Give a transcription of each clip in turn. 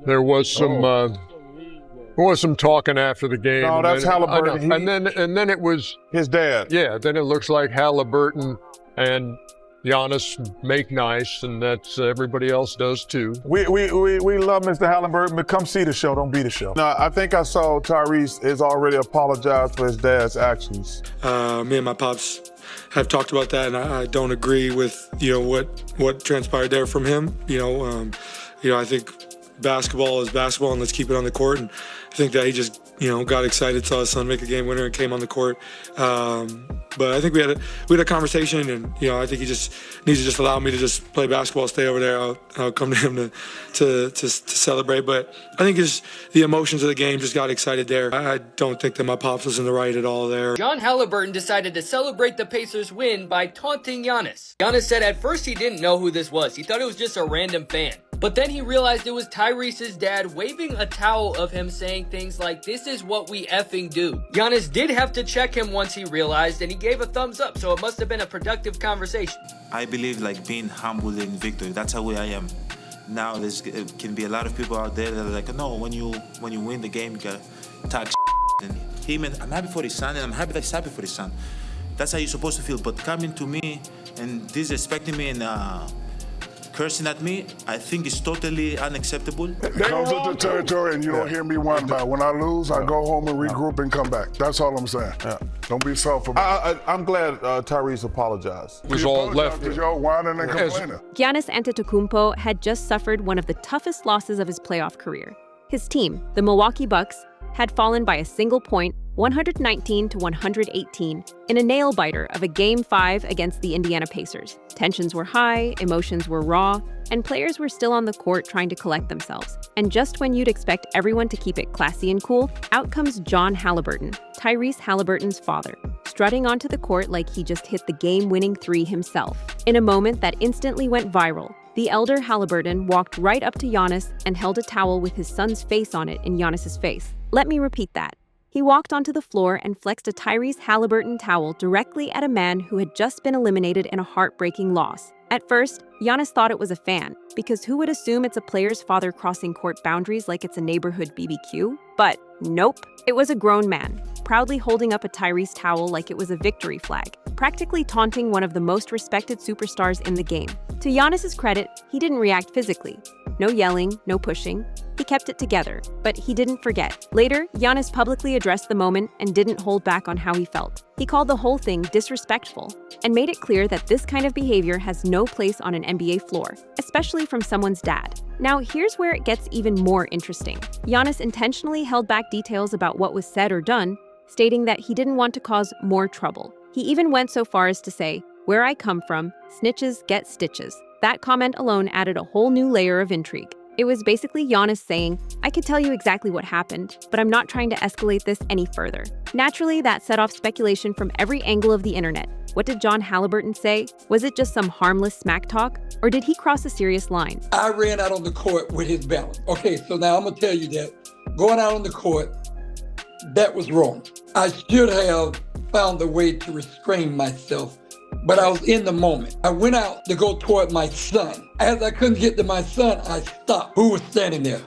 There was some talking after the game. No, that's Haliburton. And then it was his dad. Yeah, then it looks like Haliburton and Giannis make nice, and that's everybody else does too. We love Mr. Haliburton, but come see the show, don't be the show. No, I think I saw Tyrese has already apologized for his dad's actions. Me and my pops have talked about that, and I don't agree with what transpired there from him. I think basketball is basketball, and let's keep it on the court. And I think that he just got excited, saw his son make a game winner, and came on the court. But I think we had a conversation, and I think he just needs to just allow me to just play basketball, stay over there. I'll come to him to celebrate. But I think just the emotions of the game just got excited there. I don't think that my pops was in the right at all there. John Haliburton decided to celebrate the Pacers' win by taunting Giannis. Giannis said at first he didn't know who this was. He thought it was just a random fan. But then he realized it was Tyrese's dad waving a towel of him saying things like, "This is what we effing do." Giannis did have to check him once he realized, and he gave a thumbs up, so it must have been a productive conversation. I believe being humble in victory. That's how I am. Now there can be a lot of people out there that are like, no, when you win the game, you gotta talk and him. And I'm happy for his son, and I'm happy that he's happy for his son. That's how you're supposed to feel. But coming to me and disrespecting me and cursing at me, I think it's totally unacceptable. It comes with the territory, and you don't hear me whine about it. When I lose, I go home and regroup and come back. That's all I'm saying. Yeah. Don't be soft about it. I'm glad Tyrese apologized. It was all left. Because y'all whining and complaining. Giannis Antetokounmpo had just suffered one of the toughest losses of his playoff career. His team, the Milwaukee Bucks, had fallen by a single point, 119-118, in a nail-biter of a Game 5 against the Indiana Pacers. Tensions were high, emotions were raw, and players were still on the court trying to collect themselves. And just when you'd expect everyone to keep it classy and cool, out comes John Haliburton, Tyrese Haliburton's father, strutting onto the court like he just hit the game-winning three himself. In a moment that instantly went viral, the elder Haliburton walked right up to Giannis and held a towel with his son's face on it in Giannis's face. Let me repeat that. He walked onto the floor and flexed a Tyrese Haliburton towel directly at a man who had just been eliminated in a heartbreaking loss. At first, Giannis thought it was a fan, because who would assume it's a player's father crossing court boundaries like it's a neighborhood BBQ? But nope, it was a grown man, proudly holding up a Tyrese towel like it was a victory flag, practically taunting one of the most respected superstars in the game. To Giannis's credit, he didn't react physically. No yelling, no pushing. He kept it together, but he didn't forget. Later, Giannis publicly addressed the moment and didn't hold back on how he felt. He called the whole thing disrespectful and made it clear that this kind of behavior has no place on an NBA floor, especially from someone's dad. Now, here's where it gets even more interesting. Giannis intentionally held back details about what was said or done, stating that he didn't want to cause more trouble. He even went so far as to say, "Where I come from, snitches get stitches." That comment alone added a whole new layer of intrigue. It was basically Giannis saying, "I could tell you exactly what happened, but I'm not trying to escalate this any further." Naturally, that set off speculation from every angle of the internet. What did John Haliburton say? Was it just some harmless smack talk? Or did he cross a serious line? I ran out on the court with his balance. Okay, so now I'm going to tell you that going out on the court, that was wrong. I should have found a way to restrain myself, but I was in the moment. I went out to go toward my son. As I couldn't get to my son, I stopped. Who was standing there?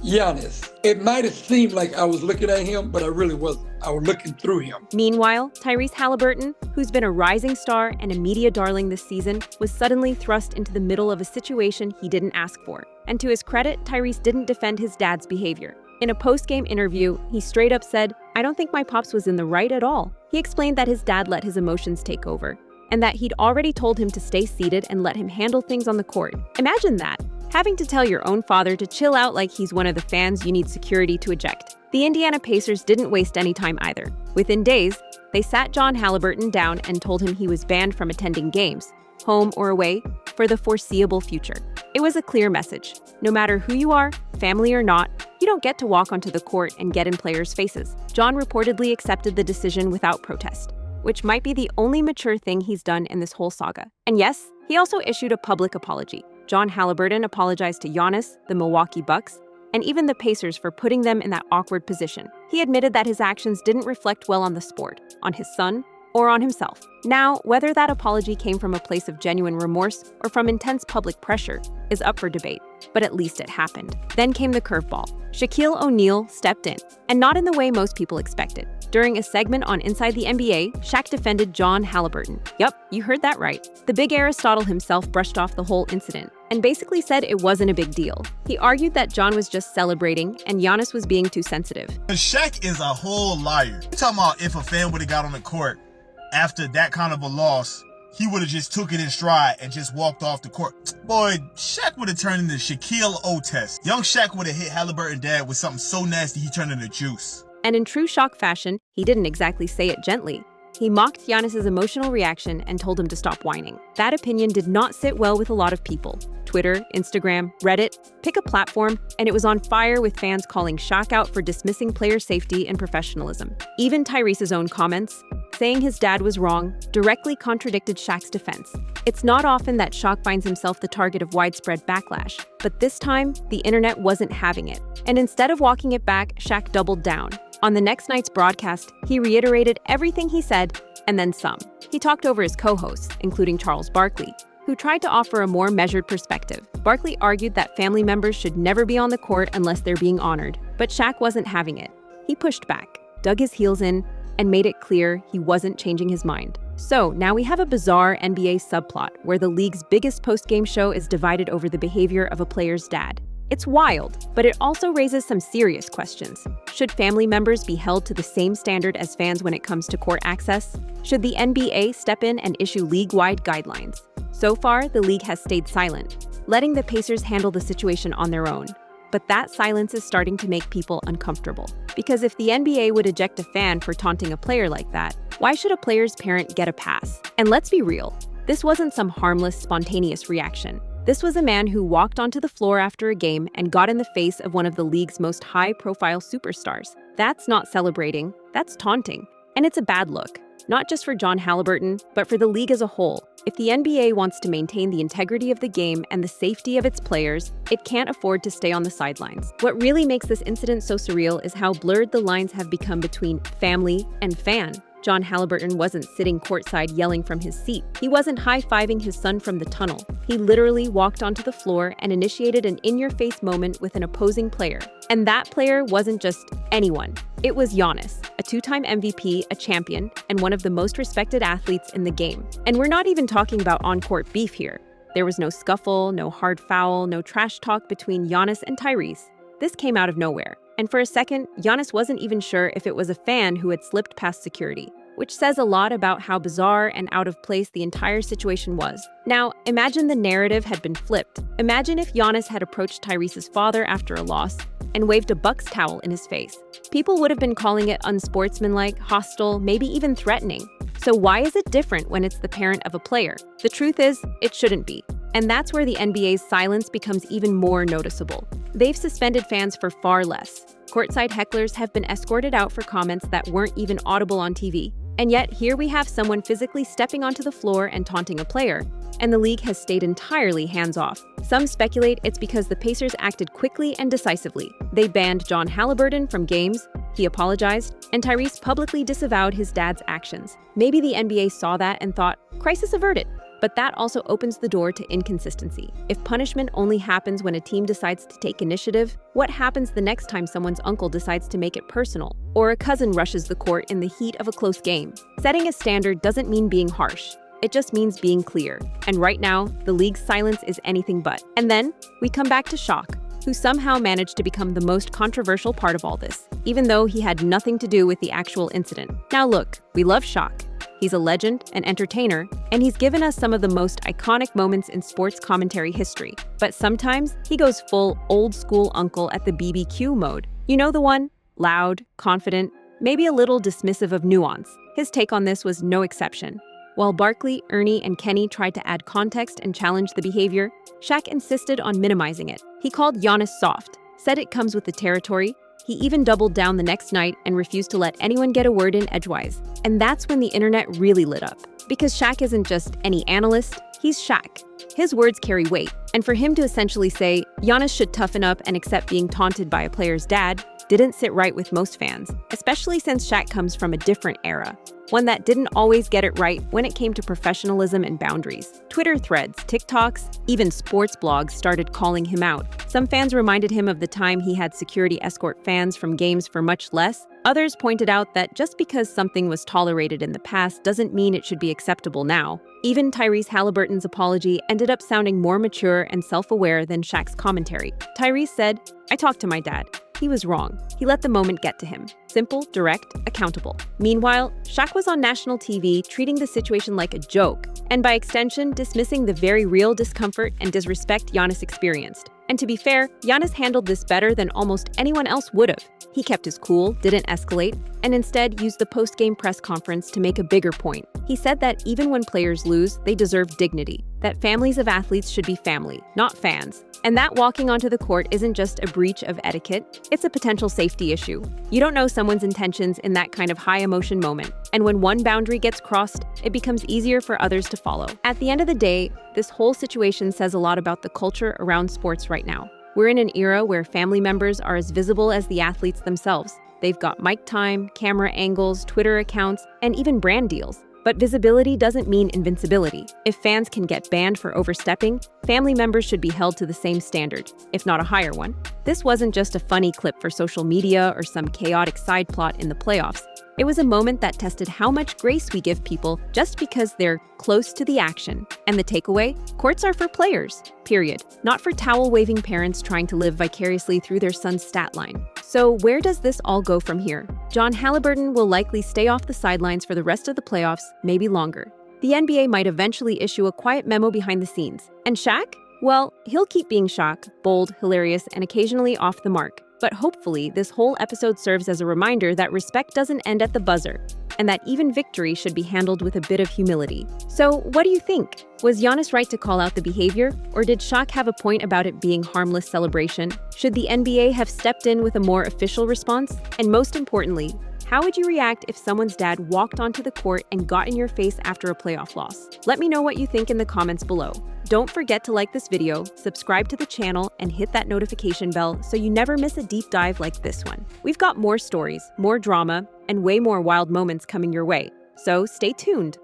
Giannis. It might have seemed like I was looking at him, but I really wasn't. I was looking through him. Meanwhile, Tyrese Haliburton, who's been a rising star and a media darling this season, was suddenly thrust into the middle of a situation he didn't ask for. And to his credit, Tyrese didn't defend his dad's behavior. In a post-game interview, he straight up said, "I don't think my pops was in the right at all." He explained that his dad let his emotions take over, and that he'd already told him to stay seated and let him handle things on the court. Imagine that, having to tell your own father to chill out like he's one of the fans you need security to eject. The Indiana Pacers didn't waste any time either. Within days, they sat John Haliburton down and told him he was banned from attending games, home or away, for the foreseeable future. It was a clear message. No matter who you are, family or not, you don't get to walk onto the court and get in players' faces. John reportedly accepted the decision without protest, which might be the only mature thing he's done in this whole saga. And yes, he also issued a public apology. John Haliburton apologized to Giannis, the Milwaukee Bucks, and even the Pacers for putting them in that awkward position. He admitted that his actions didn't reflect well on the sport, on his son, or on himself. Now, whether that apology came from a place of genuine remorse or from intense public pressure is up for debate. but at least it happened. Then came the curveball. Shaquille O'Neal stepped in, and not in the way most people expected. During a segment on Inside the NBA, Shaq defended John Haliburton. Yup, you heard that right. The big Aristotle himself brushed off the whole incident and basically said it wasn't a big deal. He argued that John was just celebrating and Giannis was being too sensitive. Shaq is a whole liar. You're talking about if a fan would have got on the court after that kind of a loss, he would have just took it in stride and just walked off the court. Boy, Shaq would have turned into Shaquille O-Test. Young Shaq would have hit Haliburton dad with something so nasty he turned into juice. And in true Shaq fashion, he didn't exactly say it gently. He mocked Giannis' emotional reaction and told him to stop whining. That opinion did not sit well with a lot of people. Twitter, Instagram, Reddit, pick a platform, and it was on fire with fans calling Shaq out for dismissing player safety and professionalism. Even Tyrese's own comments, saying his dad was wrong, directly contradicted Shaq's defense. It's not often that Shaq finds himself the target of widespread backlash, but this time, the internet wasn't having it. And instead of walking it back, Shaq doubled down. On the next night's broadcast, he reiterated everything he said, and then some. He talked over his co-hosts, including Charles Barkley, who tried to offer a more measured perspective. Barkley argued that family members should never be on the court unless they're being honored, but Shaq wasn't having it. He pushed back, dug his heels in, and made it clear he wasn't changing his mind. So now we have a bizarre NBA subplot where the league's biggest post-game show is divided over the behavior of a player's dad. It's wild, but it also raises some serious questions. Should family members be held to the same standard as fans when it comes to court access? Should the NBA step in and issue league-wide guidelines? So far, the league has stayed silent, letting the Pacers handle the situation on their own. But that silence is starting to make people uncomfortable. Because if the NBA would eject a fan for taunting a player like that, why should a player's parent get a pass? And let's be real, this wasn't some harmless, spontaneous reaction. This was a man who walked onto the floor after a game and got in the face of one of the league's most high-profile superstars. That's not celebrating, that's taunting. And it's a bad look, not just for John Haliburton, but for the league as a whole. If the NBA wants to maintain the integrity of the game and the safety of its players, it can't afford to stay on the sidelines. What really makes this incident so surreal is how blurred the lines have become between family and fan. John Haliburton wasn't sitting courtside yelling from his seat. He wasn't high-fiving his son from the tunnel. He literally walked onto the floor and initiated an in-your-face moment with an opposing player. And that player wasn't just anyone. It was Giannis, a two-time MVP, a champion, and one of the most respected athletes in the game. And we're not even talking about on-court beef here. There was no scuffle, no hard foul, no trash talk between Giannis and Tyrese. This came out of nowhere. And for a second, Giannis wasn't even sure if it was a fan who had slipped past security, which says a lot about how bizarre and out of place the entire situation was. Now, imagine the narrative had been flipped. Imagine if Giannis had approached Tyrese's father after a loss and waved a Bucks towel in his face. People would have been calling it unsportsmanlike, hostile, maybe even threatening. So why is it different when it's the parent of a player? The truth is, it shouldn't be. And that's where the NBA's silence becomes even more noticeable. They've suspended fans for far less. Courtside hecklers have been escorted out for comments that weren't even audible on TV. And yet, here we have someone physically stepping onto the floor and taunting a player, and the league has stayed entirely hands-off. Some speculate it's because the Pacers acted quickly and decisively. They banned John Haliburton from games, he apologized, and Tyrese publicly disavowed his dad's actions. Maybe the NBA saw that and thought, crisis averted. But that also opens the door to inconsistency. If punishment only happens when a team decides to take initiative, what happens the next time someone's uncle decides to make it personal? Or a cousin rushes the court in the heat of a close game? Setting a standard doesn't mean being harsh. It just means being clear. And right now, the league's silence is anything but. And then, we come back to Shaq, who somehow managed to become the most controversial part of all this, even though he had nothing to do with the actual incident. Now look, we love Shaq. He's a legend, an entertainer, and he's given us some of the most iconic moments in sports commentary history. But sometimes, he goes full old-school uncle at the BBQ mode. You know the one? Loud, confident, maybe a little dismissive of nuance. His take on this was no exception. While Barkley, Ernie, and Kenny tried to add context and challenge the behavior, Shaq insisted on minimizing it. He called Giannis soft, said it comes with the territory. He even doubled down the next night and refused to let anyone get a word in edgewise. And that's when the internet really lit up. Because Shaq isn't just any analyst, He's Shaq. His words carry weight, and for him to essentially say, Giannis should toughen up and accept being taunted by a player's dad, didn't sit right with most fans, especially since Shaq comes from a different era, one that didn't always get it right when it came to professionalism and boundaries. Twitter threads, TikToks, even sports blogs started calling him out. Some fans reminded him of the time he had security escort fans from games for much less. Others pointed out that just because something was tolerated in the past doesn't mean it should be acceptable now. Even Tyrese Haliburton's apology ended up sounding more mature and self-aware than Shaq's commentary. Tyrese said, "I talked to my dad. He was wrong. He let the moment get to him. Simple, direct, accountable." Meanwhile, Shaq was on national TV treating the situation like a joke, and by extension, dismissing the very real discomfort and disrespect Giannis experienced. And to be fair, Giannis handled this better than almost anyone else would have. He kept his cool, didn't escalate, and instead used the post-game press conference to make a bigger point. He said that even when players lose, they deserve dignity, that families of athletes should be family, not fans, and that walking onto the court isn't just a breach of etiquette, it's a potential safety issue. You don't know someone's intentions in that kind of high-emotion moment, and when one boundary gets crossed, it becomes easier for others to follow. At the end of the day, this whole situation says a lot about the culture around sports right now. We're in an era where family members are as visible as the athletes themselves. They've got mic time, camera angles, Twitter accounts, and even brand deals. But visibility doesn't mean invincibility. If fans can get banned for overstepping, family members should be held to the same standard, if not a higher one. This wasn't just a funny clip for social media or some chaotic side plot in the playoffs. It was a moment that tested how much grace we give people just because they're close to the action. And the takeaway? Courts are for players, period. Not for towel-waving parents trying to live vicariously through their son's stat line. So where does this all go from here? John Haliburton will likely stay off the sidelines for the rest of the playoffs, maybe longer. The NBA might eventually issue a quiet memo behind the scenes. And Shaq? Well, he'll keep being Shaq, bold, hilarious, and occasionally off the mark. But hopefully, this whole episode serves as a reminder that respect doesn't end at the buzzer, and that even victory should be handled with a bit of humility. So, what do you think? Was Giannis right to call out the behavior, or did Shaq have a point about it being harmless celebration? Should the NBA have stepped in with a more official response? And most importantly, how would you react if someone's dad walked onto the court and got in your face after a playoff loss? Let me know what you think in the comments below. Don't forget to like this video, subscribe to the channel, and hit that notification bell so you never miss a deep dive like this one. We've got more stories, more drama, and way more wild moments coming your way, so stay tuned.